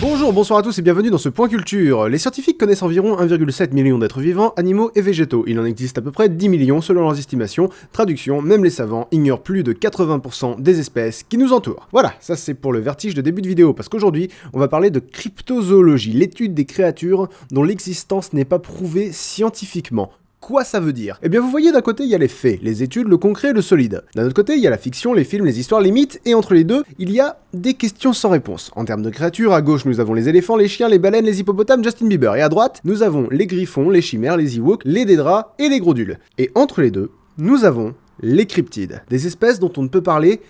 Bonjour, bonsoir à tous et bienvenue dans ce point culture. Les scientifiques connaissent environ 1,7 million d'êtres vivants, animaux et végétaux. Il en existe à peu près 10 millions selon leurs estimations. Traduction, même les savants ignorent plus de 80% des espèces qui nous entourent. Voilà, ça c'est pour le vertige de début de vidéo, parce qu'aujourd'hui, on va parler de cryptozoologie, l'étude des créatures dont l'existence n'est pas prouvée scientifiquement. Quoi ça veut dire? Eh bien vous voyez, d'un côté il y a les faits, les études, le concret, le solide. D'un autre côté il y a la fiction, les films, les histoires, les mythes, et entre les deux, il y a des questions sans réponse. En termes de créatures, à gauche nous avons les éléphants, les chiens, les baleines, les hippopotames, Justin Bieber, et à droite nous avons les griffons, les chimères, les Ewoks, les dédras et les gros-dules. Et entre les deux, nous avons les cryptides, des espèces dont on ne peut parler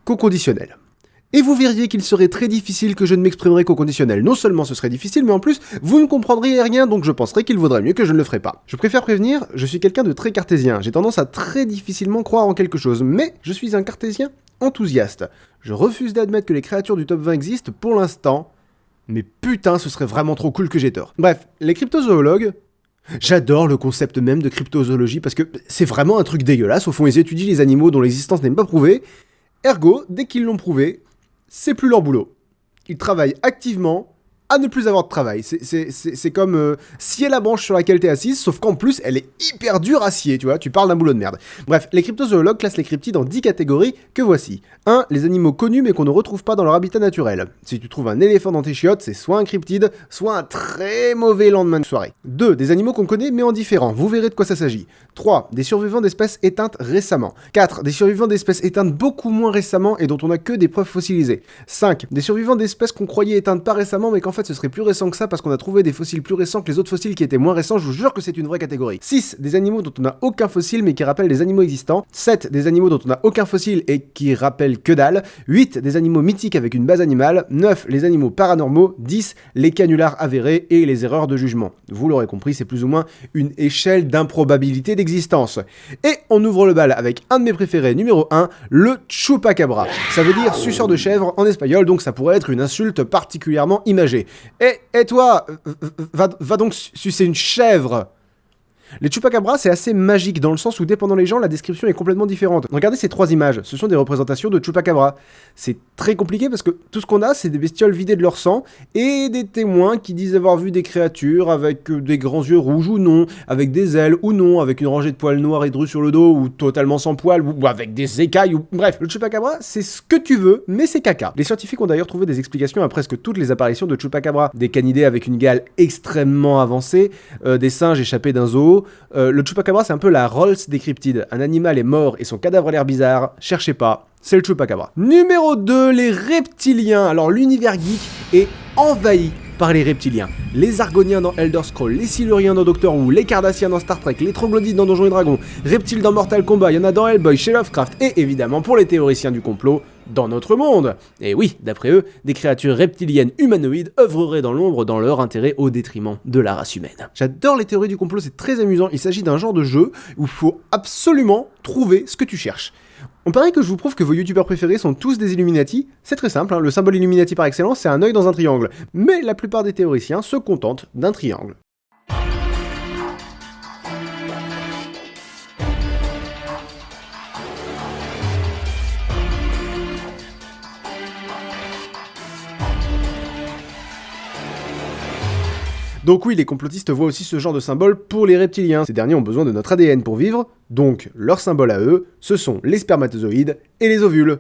qu'au conditionnel. Et vous verriez qu'il serait très difficile que je ne m'exprimerais qu'au conditionnel. Non seulement ce serait difficile, mais en plus, vous ne comprendriez rien, donc je penserais qu'il vaudrait mieux que je ne le ferais pas. Je préfère prévenir, je suis quelqu'un de très cartésien. J'ai tendance à très difficilement croire en quelque chose, mais je suis un cartésien enthousiaste. Je refuse d'admettre que les créatures du top 20 existent pour l'instant, mais putain, ce serait vraiment trop cool que j'ai tort. Bref, les cryptozoologues... J'adore le concept même de cryptozoologie parce que c'est vraiment un truc dégueulasse. Au fond, ils étudient les animaux dont l'existence n'est pas prouvée. Ergo, dès qu'ils l'ont prouvé, c'est plus leur boulot. Ils travaillent activement à ne plus avoir de travail. C'est comme scier la branche sur laquelle t'es assise, sauf qu'en plus, elle est hyper dure à scier, tu vois, tu parles d'un boulot de merde. Bref, les cryptozoologues classent les cryptides en 10 catégories que voici. 1. Les animaux connus mais qu'on ne retrouve pas dans leur habitat naturel. Si tu trouves un éléphant dans tes chiottes, c'est soit un cryptide, soit un très mauvais lendemain de soirée. 2. Des animaux qu'on connaît mais en différent. Vous verrez de quoi ça s'agit. 3. Des survivants d'espèces éteintes récemment. 4. Des survivants d'espèces éteintes beaucoup moins récemment et dont on n'a que des preuves fossilisées. 5. Des survivants d'espèces qu'on croyait éteintes pas récemment mais qu'en fait ce serait plus récent que ça parce qu'on a trouvé des fossiles plus récents que les autres fossiles qui étaient moins récents. Je vous jure que c'est une vraie catégorie. 6. Des animaux dont on n'a aucun fossile mais qui rappellent des animaux existants. 7. Des animaux dont on n'a aucun fossile et qui rappellent que dalle. 8. Des animaux mythiques avec une base animale. 9. Les animaux paranormaux. 10. Les canulars avérés et les erreurs de jugement. Vous l'aurez compris, c'est plus ou moins une échelle d'improbabilité d'existence. Et on ouvre le bal avec un de mes préférés, numéro 1, le chupacabra. Ça veut dire suceur de chèvre en espagnol, donc ça pourrait être une insulte particulièrement imagée. Et toi, va donc sucer une chèvre. Les chupacabras, c'est assez magique dans le sens où, dépendant les gens, la description est complètement différente. Regardez ces 3 images, ce sont des représentations de chupacabras. C'est très compliqué parce que tout ce qu'on a, c'est des bestioles vidées de leur sang et des témoins qui disent avoir vu des créatures avec des grands yeux rouges ou non, avec des ailes ou non, avec une rangée de poils noirs et drus sur le dos ou totalement sans poils ou avec des écailles ou... Bref, le chupacabra, c'est ce que tu veux, mais c'est caca. Les scientifiques ont d'ailleurs trouvé des explications à presque toutes les apparitions de chupacabras. Des canidés avec une gale extrêmement avancée, des singes échappés d'un zoo. Le chupacabra, c'est un peu la Rolls des cryptides. Un animal est mort et son cadavre a l'air bizarre. Cherchez pas, c'est le chupacabra. Numéro 2, les reptiliens. Alors l'univers geek est envahi par les reptiliens. Les Argoniens dans Elder Scrolls, les Siluriens dans Doctor Who, les Cardassiens dans Star Trek, les Troglodytes dans Donjons et Dragons, reptiles dans Mortal Kombat, il y en a dans Hellboy, chez Lovecraft, et évidemment pour les théoriciens du complot, dans notre monde. Et oui, d'après eux, des créatures reptiliennes humanoïdes œuvreraient dans l'ombre dans leur intérêt au détriment de la race humaine. J'adore les théories du complot, c'est très amusant. Il s'agit d'un genre de jeu où il faut absolument trouver ce que tu cherches. On paraît que je vous prouve que vos youtubeurs préférés sont tous des Illuminati. C'est très simple, hein, le symbole Illuminati par excellence, c'est un œil dans un triangle. Mais la plupart des théoriciens se contentent d'un triangle. Donc oui, les complotistes voient aussi ce genre de symbole pour les reptiliens. Ces derniers ont besoin de notre ADN pour vivre, donc leur symbole à eux, ce sont les spermatozoïdes et les ovules.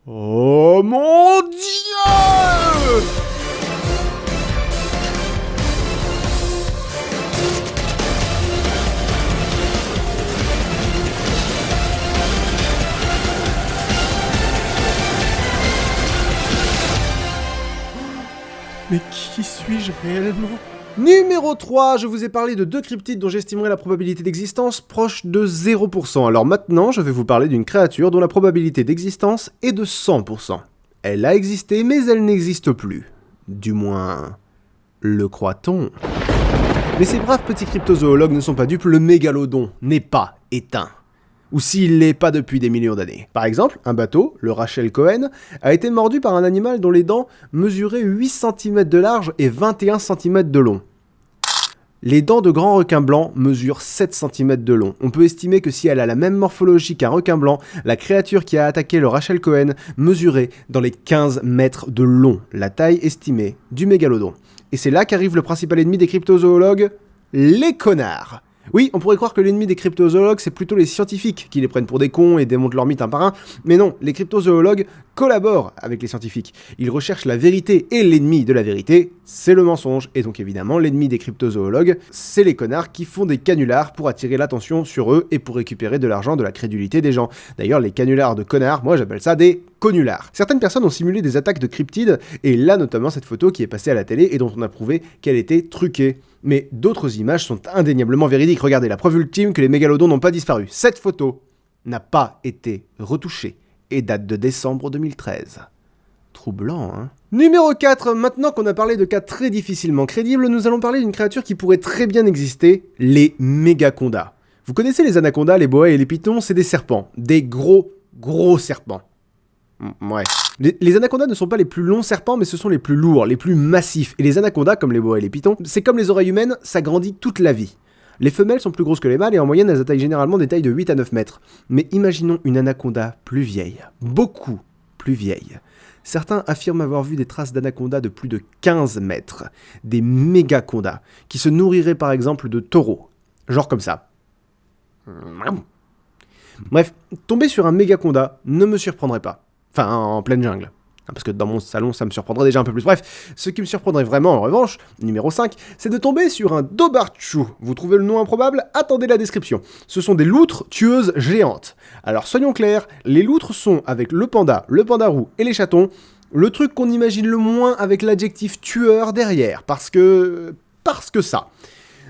Oh mon Dieu! Mais qui suis-je réellement? Numéro 3, je vous ai parlé de 2 cryptides dont j'estimerais la probabilité d'existence proche de 0%. Alors maintenant, je vais vous parler d'une créature dont la probabilité d'existence est de 100%. Elle a existé, mais elle n'existe plus. Du moins, le croit-on. Mais ces braves petits cryptozoologues ne sont pas dupes, le mégalodon n'est pas éteint. Ou s'il l'est pas depuis des millions d'années. Par exemple, un bateau, le Rachel Cohen, a été mordu par un animal dont les dents mesuraient 8 cm de large et 21 cm de long. Les dents de grands requins blancs mesurent 7 cm de long. On peut estimer que si elle a la même morphologie qu'un requin blanc, la créature qui a attaqué le Rachel Cohen mesurait dans les 15 mètres de long, la taille estimée du mégalodon. Et c'est là qu'arrive le principal ennemi des cryptozoologues, les connards. Oui, on pourrait croire que l'ennemi des cryptozoologues, c'est plutôt les scientifiques qui les prennent pour des cons et démontent leurs mythes un par un, mais non, les cryptozoologues collaborent avec les scientifiques. Ils recherchent la vérité, et l'ennemi de la vérité, c'est le mensonge. Et donc évidemment, l'ennemi des cryptozoologues, c'est les connards qui font des canulars pour attirer l'attention sur eux et pour récupérer de l'argent de la crédulité des gens. D'ailleurs, les canulars de connards, moi j'appelle ça des conulars. Certaines personnes ont simulé des attaques de cryptides, et là notamment cette photo qui est passée à la télé et dont on a prouvé qu'elle était truquée. Mais d'autres images sont indéniablement véridiques. Regardez, la preuve ultime que les mégalodons n'ont pas disparu. Cette photo n'a pas été retouchée et date de décembre 2013. Troublant, hein? Numéro 4, maintenant qu'on a parlé de cas très difficilement crédibles, nous allons parler d'une créature qui pourrait très bien exister, les mégacondas. Vous connaissez les anacondas, les boas et les pythons, c'est des serpents. Des gros serpents. Ouais. Les anacondas ne sont pas les plus longs serpents, mais ce sont les plus lourds, les plus massifs. Et les anacondas, comme les boas et les pythons, c'est comme les oreilles humaines, ça grandit toute la vie. Les femelles sont plus grosses que les mâles et en moyenne elles atteignent généralement des tailles de 8 à 9 mètres. Mais imaginons une anaconda plus vieille, beaucoup plus vieille. Certains affirment avoir vu des traces d'anaconda de plus de 15 mètres, des mégacondas, qui se nourriraient par exemple de taureaux, genre comme ça. Bref, tomber sur un mégaconda ne me surprendrait pas. Enfin, en pleine jungle. Parce que dans mon salon, ça me surprendrait déjà un peu plus. Bref, ce qui me surprendrait vraiment, en revanche, numéro 5, c'est de tomber sur un dobarchu. Vous trouvez le nom improbable? Attendez la description. Ce sont des loutres tueuses géantes. Alors, soyons clairs, les loutres sont, avec le panda roux et les chatons, le truc qu'on imagine le moins avec l'adjectif tueur derrière. Parce que ça.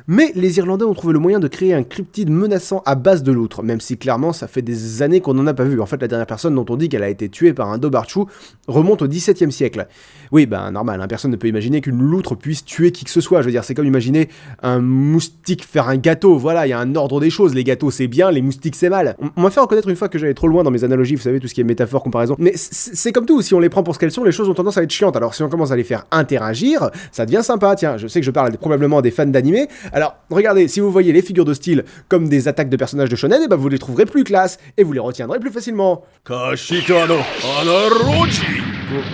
Mais les Irlandais ont trouvé le moyen de créer un cryptide menaçant à base de loutre, même si clairement ça fait des années qu'on n'en a pas vu. En fait, la dernière personne dont on dit qu'elle a été tuée par un dobarchu remonte au XVIIe siècle. Oui, normal, hein, personne ne peut imaginer qu'une loutre puisse tuer qui que ce soit. Je veux dire, c'est comme imaginer un moustique faire un gâteau. Voilà, il y a un ordre des choses. Les gâteaux c'est bien, les moustiques c'est mal. On m'a fait reconnaître une fois que j'allais trop loin dans mes analogies, vous savez, tout ce qui est métaphore, comparaison. Mais c'est comme tout, si on les prend pour ce qu'elles sont, les choses ont tendance à être chiantes. Alors si on commence à les faire interagir, ça devient sympa. Tiens, je sais que je parle probablement à des fans d'animé. Alors, regardez, si vous voyez les figures de style comme des attaques de personnages de shonen, vous les trouverez plus classe et vous les retiendrez plus facilement. Kashikano Anaroji.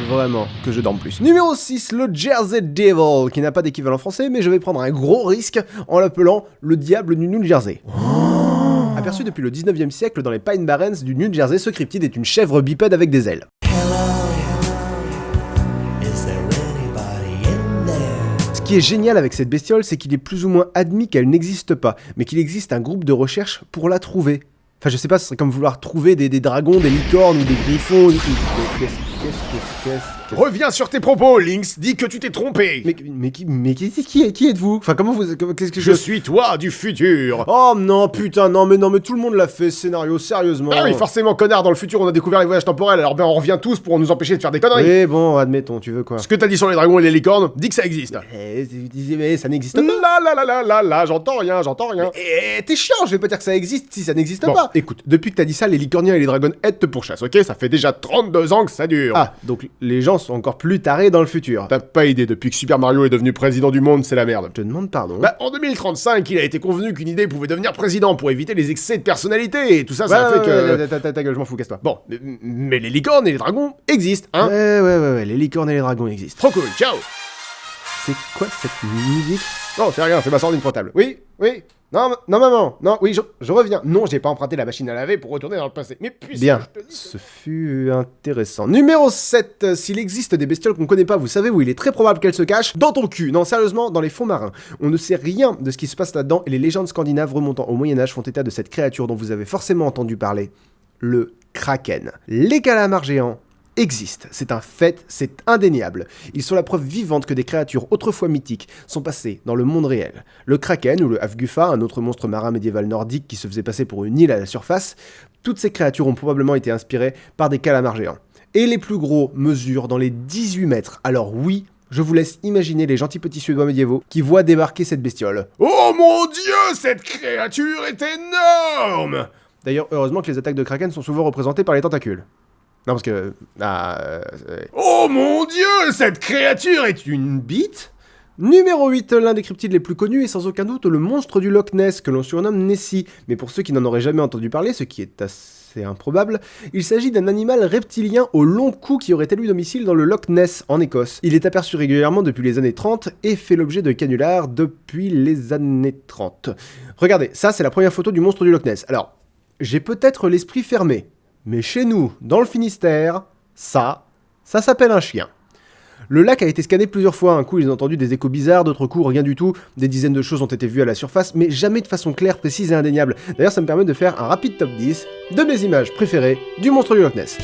Vraiment, que je dorme plus. Numéro 6, le Jersey Devil, qui n'a pas d'équivalent français, mais je vais prendre un gros risque en l'appelant le diable du New Jersey. Aperçu depuis le 19e siècle dans les Pine Barrens du New Jersey, ce cryptide est une chèvre bipède avec des ailes. Ce qui est génial avec cette bestiole, c'est qu'il est plus ou moins admis qu'elle n'existe pas, mais qu'il existe un groupe de recherche pour la trouver. Enfin, je sais pas, ce serait comme vouloir trouver des dragons, des licornes ou des griffons. Qu'est-ce Reviens sur tes propos, Lynx, dis que tu t'es trompé. Mais qui êtes-vous? Enfin, comment vous... Qu'est-ce que Je suis toi du futur. Oh non, putain, non, mais tout le monde l'a fait, ce scénario, sérieusement. Ah oui, forcément, connard, dans le futur, on a découvert les voyages temporels, alors on revient tous pour nous empêcher de faire des conneries. Oui, bon, admettons, tu veux quoi? Ce que t'as dit sur les dragons et les licornes, dis que ça existe. Mais ça n'existe pas. Là, j'entends rien. T'es chiant, je vais pas dire que ça existe si ça n'existe Bon, pas. écoute, depuis que t'as dit ça, les licorniens et les dragonheads te pourchassent, ok? Ça fait déjà 32 ans que ça dure. Ah, donc les gens sont encore plus tarés dans le futur. T'as pas idée, depuis que Super Mario est devenu président du monde, c'est la merde. Je te demande pardon. En 2035, il a été convenu qu'une idée pouvait devenir président pour éviter les excès de personnalité, et tout ça, ça a fait que... Ta gueule, je m'en fous, casse-toi. Bon, mais les licornes et les dragons existent, hein? Ouais, les licornes et les dragons existent. Trop cool, ciao! C'est quoi cette musique? Non, c'est rien, c'est ma sordine portable. Oui. Non, maman. Non, oui, je reviens. Non, j'ai pas emprunté la machine à laver pour retourner dans le passé. Mais puisque bien, je te dis... ce fut intéressant. Numéro 7. S'il existe des bestioles qu'on connaît pas, vous savez où il est très probable qu'elles se cachent? Dans ton cul. Non, sérieusement, dans les fonds marins. On ne sait rien de ce qui se passe là-dedans et les légendes scandinaves remontant au Moyen-Âge font état de cette créature dont vous avez forcément entendu parler. Le Kraken. Les calamars géants existent, c'est un fait, c'est indéniable. Ils sont la preuve vivante que des créatures autrefois mythiques sont passées dans le monde réel. Le Kraken ou le Hafgufa, un autre monstre marin médiéval nordique qui se faisait passer pour une île à la surface, toutes ces créatures ont probablement été inspirées par des calamars géants. Et les plus gros mesurent dans les 18 mètres, alors oui, je vous laisse imaginer les gentils petits Suédois médiévaux qui voient débarquer cette bestiole. Oh mon Dieu, cette créature est énorme! D'ailleurs, heureusement que les attaques de Kraken sont souvent représentées par les tentacules. Non, parce que... Oh mon Dieu, cette créature est une bite? Numéro 8, l'un des cryptides les plus connus est sans aucun doute le monstre du Loch Ness, que l'on surnomme Nessie. Mais pour ceux qui n'en auraient jamais entendu parler, ce qui est assez improbable, il s'agit d'un animal reptilien au long cou qui aurait élu domicile dans le Loch Ness, en Écosse. Il est aperçu régulièrement depuis les années 30 et fait l'objet de canulars depuis les années 30. Regardez, ça c'est la première photo du monstre du Loch Ness. Alors, j'ai peut-être l'esprit fermé, mais chez nous, dans le Finistère, ça s'appelle un chien. Le lac a été scanné plusieurs fois, un coup ils ont entendu des échos bizarres, d'autres coups rien du tout, des dizaines de choses ont été vues à la surface, mais jamais de façon claire, précise et indéniable. D'ailleurs ça me permet de faire un rapide top 10 de mes images préférées du monstre du Loch Ness.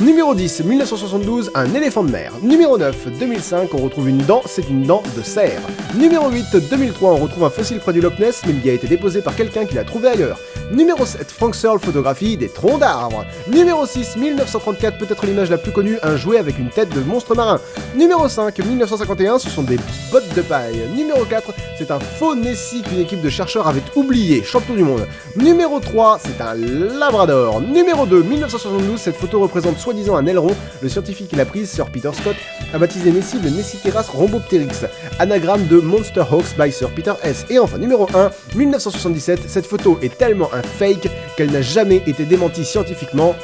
Numéro 10, 1972, un éléphant de mer. Numéro 9, 2005, on retrouve une dent, c'est une dent de cerf. Numéro 8, 2003, on retrouve un fossile près du Loch Ness, mais il a été déposé par quelqu'un qui l'a trouvé ailleurs. Numéro 7, Frank Searle photographie des troncs d'arbres. Numéro 6, 1934, peut-être l'image la plus connue, un jouet avec une tête de monstre marin. Numéro 5, 1951, ce sont des bottes de paille. Numéro 4, c'est un faux Nessie qu'une équipe de chercheurs avait oublié, champion du monde. Numéro 3, c'est un labrador. Numéro 2, 1972, cette photo représente soi-disant un aileron. Le scientifique qui l'a prise, Sir Peter Scott, a baptisé Nessie le Nessiteras rhombopteryx, anagramme de Monster Hawks by Sir Peter S. Et enfin, numéro 1, 1977, cette photo est tellement un fake qu'elle n'a jamais été démentie scientifiquement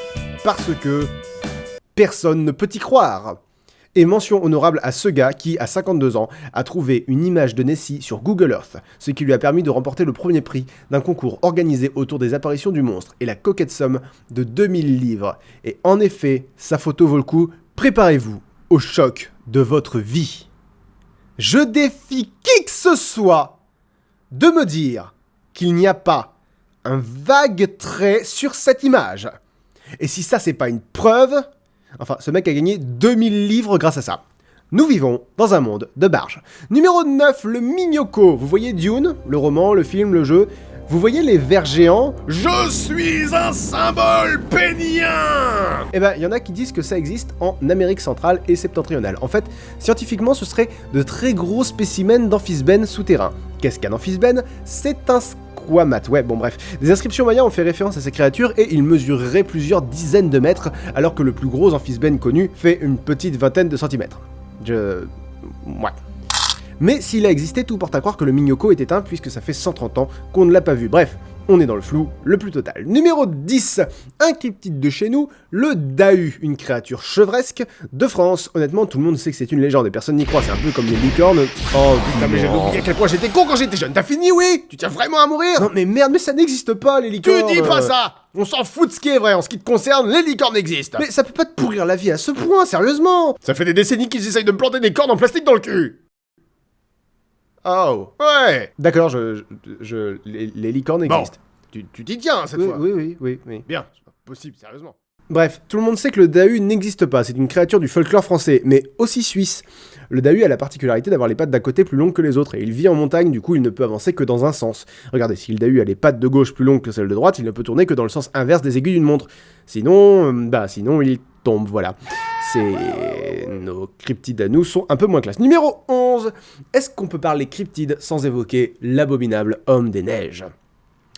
parce que personne ne peut y croire. Et mention honorable à ce gars qui, à 52 ans, a trouvé une image de Nessie sur Google Earth, ce qui lui a permis de remporter le premier prix d'un concours organisé autour des apparitions du monstre et la coquette somme de 2000 livres. Et en effet, sa photo vaut le coup, préparez-vous au choc de votre vie. Je défie qui que ce soit de me dire qu'il n'y a pas un vague trait sur cette image. Et si ça c'est pas une preuve... Enfin, ce mec a gagné 2000 livres grâce à ça. Nous vivons dans un monde de barges. Numéro 9, le Mignoko. Vous voyez Dune, le roman, le film, le jeu. Vous voyez les vers géants. Je suis un symbole pénien. Eh ben, il y en a qui disent que ça existe en Amérique centrale et septentrionale. En fait, scientifiquement, ce serait de très gros spécimens d'amphisbènes souterrains. Qu'est-ce qu'un amphisbène? C'est un squamate. Ouais, bon bref. Des inscriptions mayas ont fait référence à ces créatures et ils mesureraient plusieurs dizaines de mètres, alors que le plus gros amphisbène connu fait une petite vingtaine de centimètres. Ouais. Mais s'il a existé, tout porte à croire que le Mignoko est éteint puisque ça fait 130 ans qu'on ne l'a pas vu. Bref, on est dans le flou le plus total. Numéro 10, un cryptide de chez nous, le Dahu, une créature chevresque de France. Honnêtement, tout le monde sait que c'est une légende et personne n'y croit, c'est un peu comme les licornes. Oh putain, mais j'avais oublié à quel point j'étais con quand j'étais jeune. T'as fini, oui? Tu tiens vraiment à mourir? Non mais merde, mais ça n'existe pas les licornes. Tu dis pas ça! On s'en fout de ce qui est vrai, en ce qui te concerne, les licornes existent. Mais ça peut pas te pourrir la vie à ce point, sérieusement. Ça fait des décennies qu'ils essayent de me planter des cordes en plastique dans le cul. Oh. Ouais. D'accord, les licornes existent. Bon, tu t'y tiens cette fois. Oui. Bien, c'est pas possible, sérieusement. Bref, tout le monde sait que le Dahu n'existe pas, c'est une créature du folklore français, mais aussi suisse. Le Dahu a la particularité d'avoir les pattes d'un côté plus longues que les autres, et il vit en montagne, du coup il ne peut avancer que dans un sens. Regardez, si le Dahu a les pattes de gauche plus longues que celles de droite, il ne peut tourner que dans le sens inverse des aiguilles d'une montre. Sinon il tombe, voilà. Nos cryptides à nous sont un peu moins classe. Numéro 11, est-ce qu'on peut parler cryptide sans évoquer l'abominable homme des neiges ?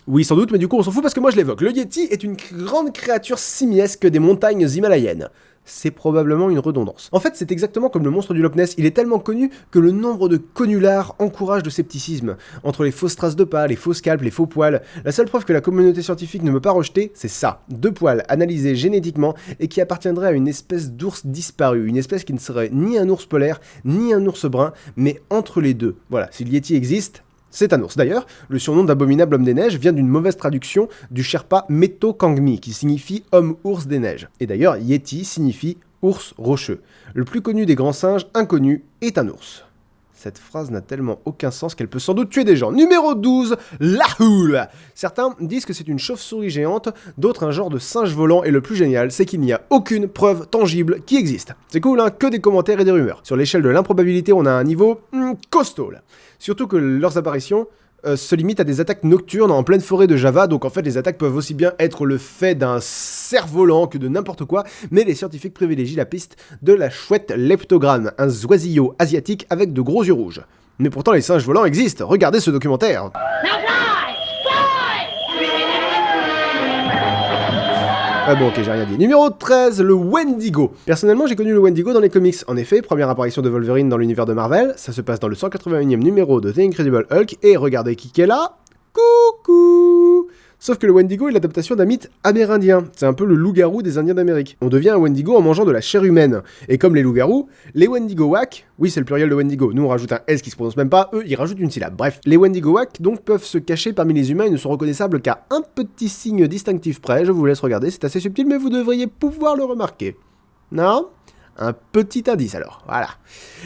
Oui, sans doute, mais du coup on s'en fout parce que moi je l'évoque. Le Yeti est une grande créature simiesque des montagnes himalayennes. C'est probablement une redondance. En fait, c'est exactement comme le monstre du Loch Ness, il est tellement connu que le nombre de canulars encourage le scepticisme. Entre les fausses traces de pas, les faux scalps, les faux poils, la seule preuve que la communauté scientifique ne veut pas rejeter, c'est ça. 2 poils analysés génétiquement et qui appartiendraient à une espèce d'ours disparu. Une espèce qui ne serait ni un ours polaire, ni un ours brun, mais entre les deux. Voilà, si le Yeti existe... c'est un ours. D'ailleurs, le surnom d'abominable homme des neiges vient d'une mauvaise traduction du Sherpa Meto Kangmi, qui signifie homme-ours des neiges. Et d'ailleurs, Yeti signifie ours rocheux. Le plus connu des grands singes inconnus est un ours. Cette phrase n'a tellement aucun sens qu'elle peut sans doute tuer des gens. Numéro 12, la houle. Certains disent que c'est une chauve-souris géante, d'autres un genre de singe volant, et le plus génial, c'est qu'il n'y a aucune preuve tangible qui existe. C'est cool, hein, que des commentaires et des rumeurs. Sur l'échelle de l'improbabilité, on a un niveau costaud, là. Surtout que leurs apparitions se limitent à des attaques nocturnes en pleine forêt de Java, donc en fait les attaques peuvent aussi bien être le fait d'un cerf-volant que de n'importe quoi, mais les scientifiques privilégient la piste de la chouette leptogramme, un oisillot asiatique avec de gros yeux rouges. Mais pourtant les singes volants existent, regardez ce documentaire. Ah bon, ok, j'ai rien dit. Numéro 13, le Wendigo. Personnellement, j'ai connu le Wendigo dans les comics. En effet, première apparition de Wolverine dans l'univers de Marvel, ça se passe dans le 181e numéro de The Incredible Hulk, et regardez qui est là. Coucou! Sauf que le Wendigo est l'adaptation d'un mythe amérindien. C'est un peu le loup-garou des Indiens d'Amérique. On devient un Wendigo en mangeant de la chair humaine. Et comme les loups-garous, les Wendigo-Wak, oui c'est le pluriel de Wendigo, nous on rajoute un S qui se prononce même pas, eux ils rajoutent une syllabe. Bref, les Wendigo-Wak donc peuvent se cacher parmi les humains et ne sont reconnaissables qu'à un petit signe distinctif près. Je vous laisse regarder, c'est assez subtil mais vous devriez pouvoir le remarquer. Non ? Un petit indice alors, voilà.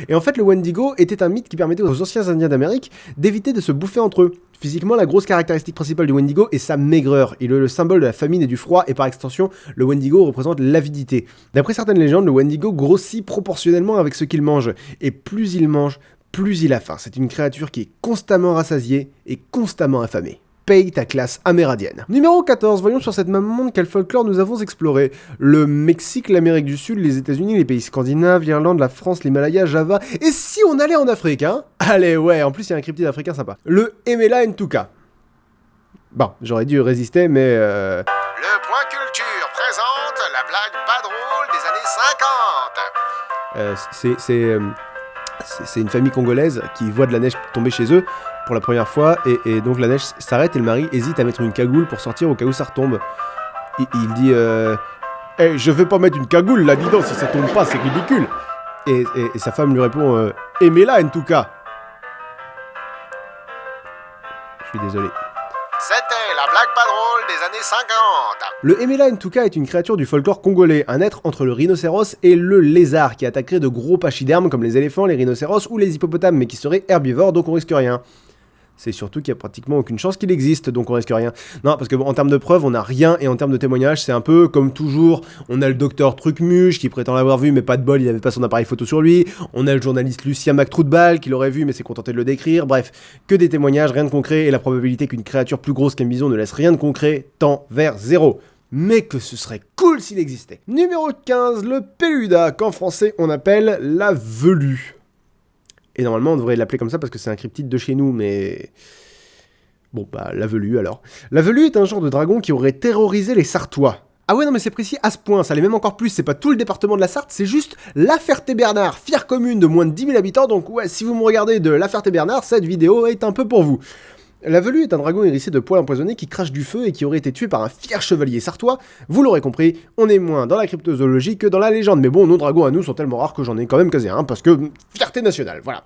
Et en fait, le Wendigo était un mythe qui permettait aux anciens Indiens d'Amérique d'éviter de se bouffer entre eux. Physiquement, la grosse caractéristique principale du Wendigo est sa maigreur. Il est le symbole de la famine et du froid, et par extension, le Wendigo représente l'avidité. D'après certaines légendes, le Wendigo grossit proportionnellement avec ce qu'il mange, et plus il mange, plus il a faim. C'est une créature qui est constamment rassasiée et constamment affamée. Paye ta classe amérindienne. Numéro 14, voyons sur cette même monde quel folklore nous avons exploré. Le Mexique, l'Amérique du Sud, les États-Unis, les pays scandinaves, l'Irlande, la France, l'Himalaya, Java. Et si on allait en Afrique, hein? Allez, ouais, en plus il y a un cryptide africain sympa. Le Emela Ntuka. Bon, j'aurais dû résister, mais Le Point Culture présente la blague pas drôle des années 50. C'est une famille congolaise qui voit de la neige tomber chez eux pour la première fois, et donc la neige s'arrête et le mari hésite à mettre une cagoule pour sortir au cas où ça retombe. Il dit hey, je vais pas mettre une cagoule là, dis donc, si ça tombe pas, c'est ridicule. Et sa femme lui répond aimez-la en tout cas. Je suis désolé. C'était la blague pas drôle des années 50. Le Emela Ntuka est une créature du folklore congolais, un être entre le rhinocéros et le lézard qui attaquerait de gros pachydermes comme les éléphants, les rhinocéros ou les hippopotames, mais qui serait herbivore, donc on risque rien. C'est surtout qu'il y a pratiquement aucune chance qu'il existe, donc on risque rien. Non, parce que bon, en termes de preuves, on n'a rien, et en termes de témoignages, c'est un peu comme toujours. On a le docteur Trucmuche qui prétend l'avoir vu, mais pas de bol, il avait pas son appareil photo sur lui. On a le journaliste Lucien McTroutbal qui l'aurait vu, mais s'est contenté de le décrire. Bref, que des témoignages, rien de concret, et la probabilité qu'une créature plus grosse qu'un bison ne laisse rien de concret tend vers 0. Mais que ce serait cool s'il existait. Numéro 15, le Peluda, qu'en français on appelle la velue. Et normalement, on devrait l'appeler comme ça parce que c'est un cryptide de chez nous, mais... Bon, bah, la velue, alors. La velue est un genre de dragon qui aurait terrorisé les Sartois. Ah ouais, non, mais c'est précis à ce point, ça l'est même encore plus, c'est pas tout le département de la Sarthe, c'est juste La Ferté-Bernard, fière commune de moins de 10 000 habitants, donc ouais, si vous me regardez de La Ferté-Bernard, cette vidéo est un peu pour vous. La velue est un dragon hérissé de poils empoisonnés qui crache du feu et qui aurait été tué par un fier chevalier sartois. Vous l'aurez compris, on est moins dans la cryptozoologie que dans la légende. Mais bon, nos dragons à nous sont tellement rares que j'en ai quand même casé un, parce que fierté nationale, voilà.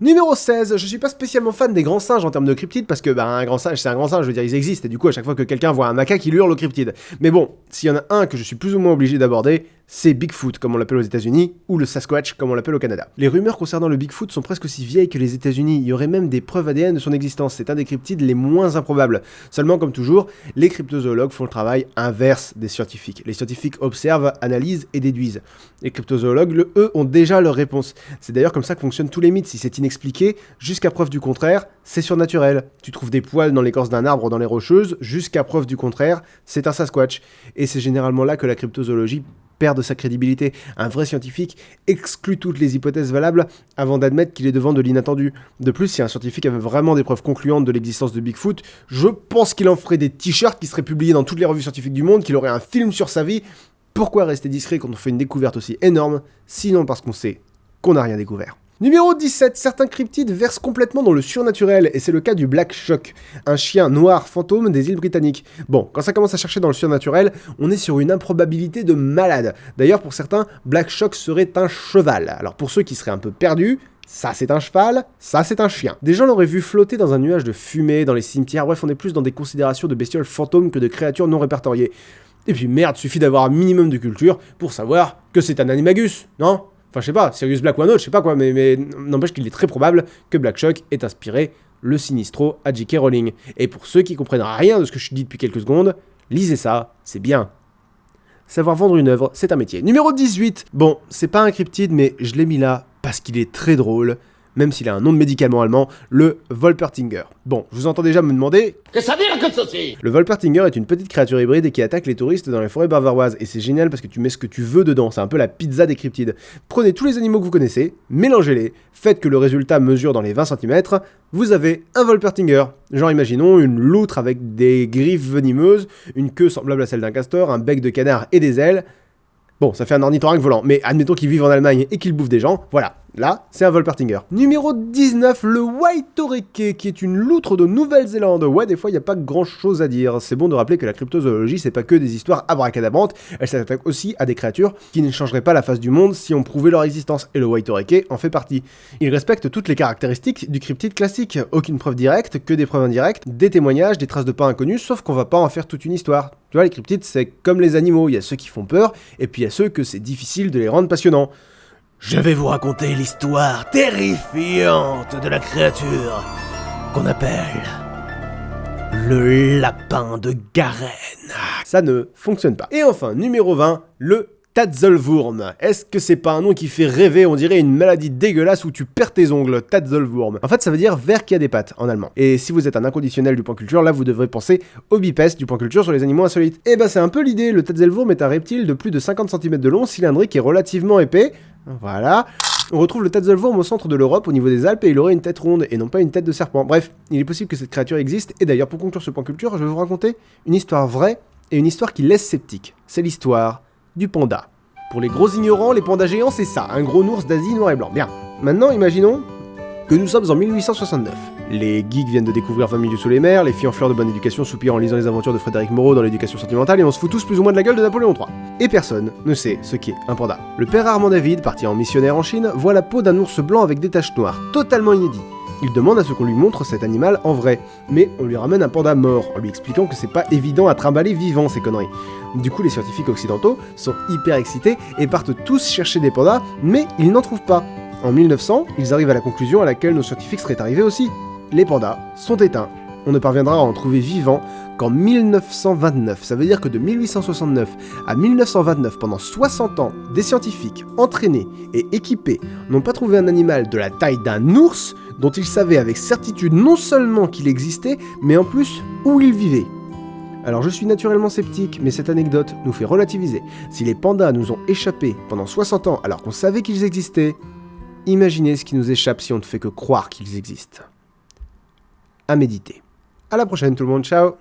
Numéro 16, je suis pas spécialement fan des grands singes en termes de cryptides, parce que un grand singe c'est un grand singe, je veux dire ils existent, et du coup à chaque fois que quelqu'un voit un macaque il hurle au cryptide. Mais bon, s'il y en a un que je suis plus ou moins obligé d'aborder, c'est Bigfoot, comme on l'appelle aux États-Unis, ou le Sasquatch, comme on l'appelle au Canada. Les rumeurs concernant le Bigfoot sont presque aussi vieilles que les États-Unis. Il y aurait même des preuves ADN de son existence. C'est un des cryptides les moins improbables. Seulement, comme toujours, les cryptozoologues font le travail inverse des scientifiques. Les scientifiques observent, analysent et déduisent. Les cryptozoologues, eux, ont déjà leur réponse. C'est d'ailleurs comme ça que fonctionnent tous les mythes. Si c'est inexpliqué, jusqu'à preuve du contraire, c'est surnaturel. Tu trouves des poils dans l'écorce d'un arbre dans les rocheuses, jusqu'à preuve du contraire, c'est un Sasquatch. Et c'est généralement là que la cryptozoologie perd de sa crédibilité. Un vrai scientifique exclut toutes les hypothèses valables avant d'admettre qu'il est devant de l'inattendu. De plus, si un scientifique avait vraiment des preuves concluantes de l'existence de Bigfoot, je pense qu'il en ferait des t-shirts qui seraient publiés dans toutes les revues scientifiques du monde, qu'il aurait un film sur sa vie. Pourquoi rester discret quand on fait une découverte aussi énorme? Sinon parce qu'on sait qu'on n'a rien découvert. Numéro 17, certains cryptides versent complètement dans le surnaturel, et c'est le cas du Black Shock, un chien noir fantôme des îles britanniques. Bon, quand ça commence à chercher dans le surnaturel, on est sur une improbabilité de malade. D'ailleurs, pour certains, Black Shock serait un cheval. Alors pour ceux qui seraient un peu perdus, ça c'est un cheval, ça c'est un chien. Des gens l'auraient vu flotter dans un nuage de fumée, dans les cimetières, bref, on est plus dans des considérations de bestioles fantômes que de créatures non répertoriées. Et puis merde, suffit d'avoir un minimum de culture pour savoir que c'est un animagus, non ? Enfin, je sais pas, Sirius Black ou un autre, je sais pas quoi, mais n'empêche qu'il est très probable que Black Shock ait inspiré le Sinistro à J.K. Rowling. Et pour ceux qui comprennent rien de ce que je dis depuis quelques secondes, lisez ça, c'est bien. Savoir vendre une œuvre, c'est un métier. Numéro 18. Bon, c'est pas un cryptide, mais je l'ai mis là parce qu'il est très drôle. même s'il a un nom de médicament allemand, le Wolpertinger. Bon, je vous entends déjà me demander... Que ça dire que ceci? Le Wolpertinger est une petite créature hybride qui attaque les touristes dans les forêts bavaroises, et c'est génial parce que tu mets ce que tu veux dedans, c'est un peu la pizza des cryptides. Prenez tous les animaux que vous connaissez, mélangez-les, faites que le résultat mesure dans les 20 cm, vous avez un Wolpertinger. Genre imaginons une loutre avec des griffes venimeuses, une queue semblable à celle d'un castor, un bec de canard et des ailes. Bon, ça fait un ornithorynque volant, mais admettons qu'il vive en Allemagne et qu'il bouffe des gens, voilà. Là, c'est un Wolpertinger. Numéro 19, le Waitoreke, qui est une loutre de Nouvelle-Zélande. Ouais, des fois, il n'y a pas grand-chose à dire. C'est bon de rappeler que la cryptozoologie, c'est pas que des histoires abracadabrantes, elle s'attaque aussi à des créatures qui ne changeraient pas la face du monde si on prouvait leur existence, et le Waitoreke en fait partie. Il respecte toutes les caractéristiques du cryptide classique, aucune preuve directe, que des preuves indirectes, des témoignages, des traces de pas inconnues, sauf qu'on va pas en faire toute une histoire. Tu vois, les cryptides, c'est comme les animaux, il y a ceux qui font peur, et puis il y a ceux que c'est difficile de les rendre passionnants. Je vais vous raconter l'histoire terrifiante de la créature qu'on appelle le lapin de Garenne. Ça ne fonctionne pas. Et enfin, numéro 20, le Tatzelwurm. Est-ce que c'est pas un nom qui fait rêver? On dirait une maladie dégueulasse où tu perds tes ongles, Tatzelwurm. En fait, ça veut dire ver qui a des pattes en allemand. Et si vous êtes un inconditionnel du point culture, là vous devrez penser au bipèste du point culture sur les animaux insolites. Et bah c'est un peu l'idée, le Tatzelwurm est un reptile de plus de 50 cm de long, cylindrique et relativement épais. Voilà. On retrouve le Tatzelwurm au centre de l'Europe, au niveau des Alpes, et il aurait une tête ronde et non pas une tête de serpent. Bref, il est possible que cette créature existe, et d'ailleurs pour conclure ce point culture, je vais vous raconter une histoire vraie et une histoire qui laisse sceptique. C'est l'histoire du panda. Pour les gros ignorants, les pandas géants c'est ça, un gros ours d'Asie noir et blanc. Bien. Maintenant, imaginons que nous sommes en 1869. Les geeks viennent de découvrir 20 milieux sous les mers, les filles en fleurs de bonne éducation soupirent en lisant les aventures de Frédéric Moreau dans l'éducation sentimentale et on se fout tous plus ou moins de la gueule de Napoléon III. Et personne ne sait ce qu'est un panda. Le père Armand David, parti en missionnaire en Chine, voit la peau d'un ours blanc avec des taches noires, totalement inédit. Il demande à ce qu'on lui montre cet animal en vrai, mais on lui ramène un panda mort, en lui expliquant que c'est pas évident à trimballer vivant ces conneries. Du coup les scientifiques occidentaux sont hyper excités et partent tous chercher des pandas, mais ils n'en trouvent pas. En 1900, ils arrivent à la conclusion à laquelle nos scientifiques seraient arrivés aussi. Les pandas sont éteints. On ne parviendra à en trouver vivants qu'en 1929. Ça veut dire que de 1869 à 1929, pendant 60 ans, des scientifiques entraînés et équipés n'ont pas trouvé un animal de la taille d'un ours dont ils savaient avec certitude non seulement qu'il existait, mais en plus où il vivait. Alors je suis naturellement sceptique, mais cette anecdote nous fait relativiser. Si les pandas nous ont échappé pendant 60 ans alors qu'on savait qu'ils existaient, imaginez ce qui nous échappe si on ne fait que croire qu'ils existent. À méditer. À la prochaine tout le monde, ciao!